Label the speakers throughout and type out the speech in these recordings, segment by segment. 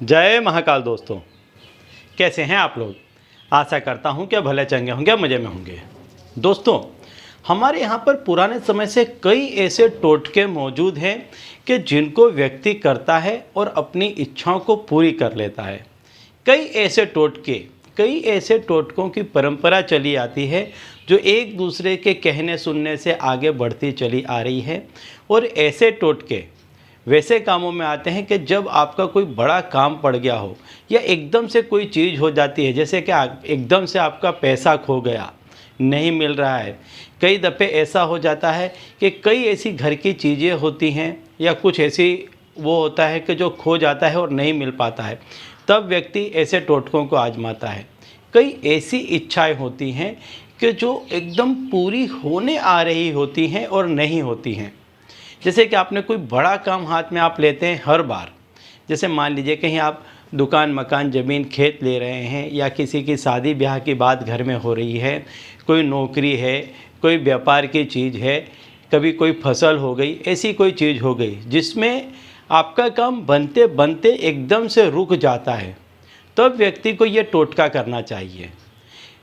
Speaker 1: जय महाकाल दोस्तों, कैसे हैं आप लोग। आशा करता हूं कि भले चंगे होंगे, मज़े में होंगे। दोस्तों, हमारे यहाँ पर पुराने समय से कई ऐसे टोटके मौजूद हैं कि जिनको व्यक्ति करता है और अपनी इच्छाओं को पूरी कर लेता है। कई ऐसे टोटकों की परंपरा चली आती है जो एक दूसरे के कहने सुनने से आगे बढ़ती चली आ रही है। और ऐसे टोटके वैसे कामों में आते हैं कि जब आपका कोई बड़ा काम पड़ गया हो या एकदम से कोई चीज़ हो जाती है, जैसे कि एकदम से आपका पैसा खो गया, नहीं मिल रहा है। कई दफ़े ऐसा हो जाता है कि कई ऐसी घर की चीज़ें होती हैं या कुछ ऐसी वो होता है कि जो खो जाता है और नहीं मिल पाता है, तब व्यक्ति ऐसे टोटकों को आजमाता है। कई ऐसी इच्छाएं होती हैं कि जो एकदम पूरी होने आ रही होती हैं और नहीं होती हैं। जैसे कि आपने कोई बड़ा काम हाथ में आप लेते हैं हर बार, जैसे मान लीजिए कहीं आप दुकान, मकान, ज़मीन, खेत ले रहे हैं या किसी की शादी ब्याह की बात घर में हो रही है, कोई नौकरी है, कोई व्यापार की चीज़ है, कभी कोई फसल हो गई, ऐसी कोई चीज़ हो गई जिसमें आपका काम बनते बनते एकदम से रुक जाता है, तब व्यक्ति को ये टोटका करना चाहिए।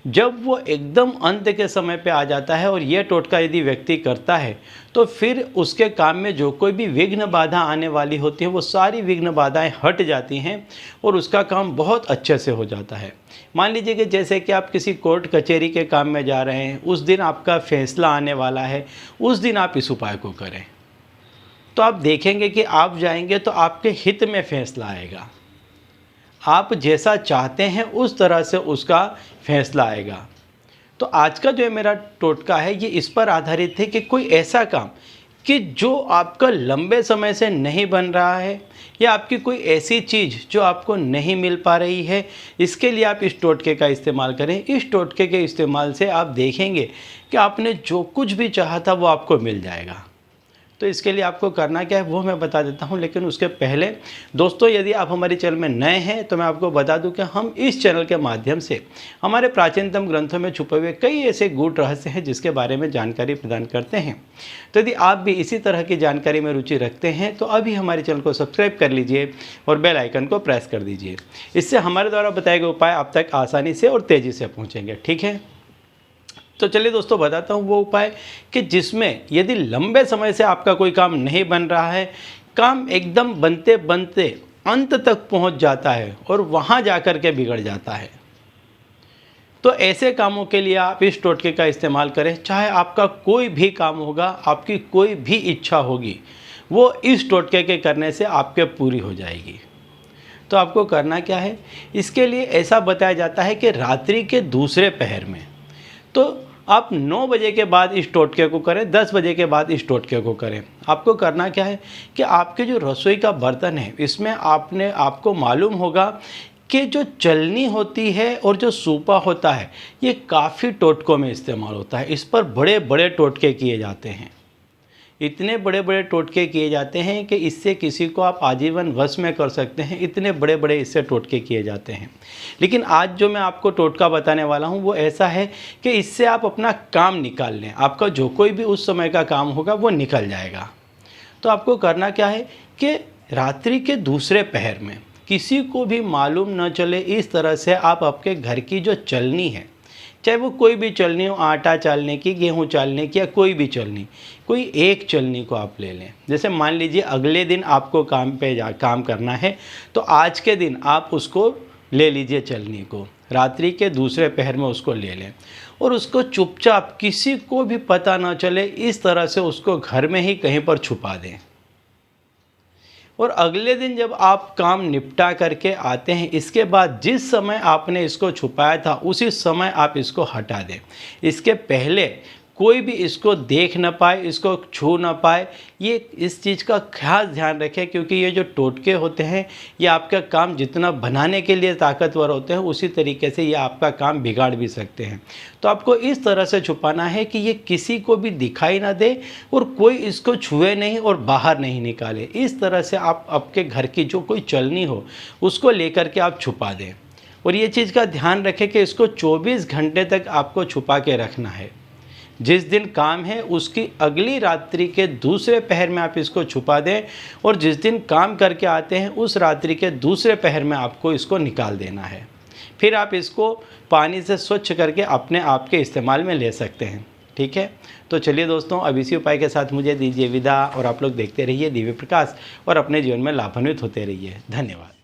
Speaker 1: जब वो एकदम अंत के समय पे आ जाता है और ये टोटका यदि व्यक्ति करता है तो फिर उसके काम में जो कोई भी विघ्न बाधा आने वाली होती है वो सारी विघ्न बाधाएं हट जाती हैं और उसका काम बहुत अच्छे से हो जाता है। मान लीजिए कि जैसे कि आप किसी कोर्ट कचहरी के काम में जा रहे हैं, उस दिन आपका फैसला आने वाला है, उस दिन आप इस उपाय को करें तो आप देखेंगे कि आप जाएंगे तो आपके हित में फैसला आएगा। आप जैसा चाहते हैं उस तरह से उसका फैसला आएगा। तो आज का जो मेरा टोटका है ये इस पर आधारित है कि कोई ऐसा काम कि जो आपका लंबे समय से नहीं बन रहा है या आपकी कोई ऐसी चीज़ जो आपको नहीं मिल पा रही है, इसके लिए आप इस टोटके का इस्तेमाल करें। इस टोटके के इस्तेमाल से आप देखेंगे कि आपने जो कुछ भी चाहा था वो आपको मिल जाएगा। तो इसके लिए आपको करना क्या है वो मैं बता देता हूं, लेकिन उसके पहले दोस्तों, यदि आप हमारे चैनल में नए हैं तो मैं आपको बता दूं कि हम इस चैनल के माध्यम से हमारे प्राचीनतम ग्रंथों में छुपे हुए कई ऐसे गूढ़ रहस्य हैं जिसके बारे में जानकारी प्रदान करते हैं। तो यदि आप भी इसी तरह की जानकारी में रुचि रखते हैं तो अभी हमारे चैनल को सब्सक्राइब कर लीजिए और बेल आइकन को प्रेस कर दीजिए। इससे हमारे द्वारा बताए गए उपाय आप तक आसानी से और तेज़ी से पहुँचेंगे। ठीक है, तो चलिए दोस्तों बताता हूँ वो उपाय कि जिसमें यदि लंबे समय से आपका कोई काम नहीं बन रहा है, काम एकदम बनते बनते अंत तक पहुँच जाता है और वहाँ जाकर के बिगड़ जाता है, तो ऐसे कामों के लिए आप इस टोटके का इस्तेमाल करें। चाहे आपका कोई भी काम होगा, आपकी कोई भी इच्छा होगी, वो इस टोटके के करने से आपके पूरी हो जाएगी। तो आपको करना क्या है, इसके लिए ऐसा बताया जाता है कि रात्रि के दूसरे पहर में, तो आप 9 बजे के बाद इस टोटके को करें, 10 बजे के बाद इस टोटके को करें। आपको करना क्या है कि आपके जो रसोई का बर्तन है इसमें आपको मालूम होगा कि जो चलनी होती है और जो सूपा होता है ये काफ़ी टोटकों में इस्तेमाल होता है। इस पर बड़े बड़े टोटके किए जाते हैं, इतने बड़े बड़े टोटके किए जाते हैं कि इससे किसी को आप आजीवन वश में कर सकते हैं। इतने बड़े बड़े इससे टोटके किए जाते हैं। लेकिन आज जो मैं आपको टोटका बताने वाला हूं वो ऐसा है कि इससे आप अपना काम निकाल लें। आपका जो कोई भी उस समय का काम होगा वो निकल जाएगा। तो आपको करना क्या है कि रात्रि के दूसरे पहर में किसी को भी मालूम न चले इस तरह से आप आपके घर की जो चलनी है, चाहे वो कोई भी चलनी हो, आटा चालने की, गेहूं चालने की या कोई भी चलनी, कोई एक चलनी को आप ले लें। जैसे मान लीजिए अगले दिन आपको काम करना है तो आज के दिन आप उसको ले लीजिए, चलनी को रात्रि के दूसरे पहर में उसको ले लें और उसको चुपचाप, किसी को भी पता ना चले, इस तरह से उसको घर में ही कहीं पर छुपा दें। और अगले दिन जब आप काम निपटा करके आते हैं, इसके बाद जिस समय आपने इसको छुपाया था उसी समय आप इसको हटा दें। इसके पहले कोई भी इसको देख ना पाए, इसको छू ना पाए, ये इस चीज़ का खास ध्यान रखें, क्योंकि ये जो टोटके होते हैं ये आपका काम जितना बनाने के लिए ताकतवर होते हैं उसी तरीके से ये आपका काम बिगाड़ भी सकते हैं। तो आपको इस तरह से छुपाना है कि ये किसी को भी दिखाई ना दे और कोई इसको छुए नहीं और बाहर नहीं निकाले। इस तरह से आप आपके घर की जो कोई चलनी हो उसको लेकर के आप छुपा दें। और ये चीज़ का ध्यान रखें कि इसको 24 घंटे तक आपको छुपा के रखना है। जिस दिन काम है उसकी अगली रात्रि के दूसरे पहर में आप इसको छुपा दें, और जिस दिन काम करके आते हैं उस रात्रि के दूसरे पहर में आपको इसको निकाल देना है। फिर आप इसको पानी से स्वच्छ करके अपने आप के इस्तेमाल में ले सकते हैं। ठीक है, तो चलिए दोस्तों, अब इसी उपाय के साथ मुझे दीजिए विदा, और आप लोग देखते रहिए दिव्य प्रकाश और अपने जीवन में लाभान्वित होते रहिए। धन्यवाद।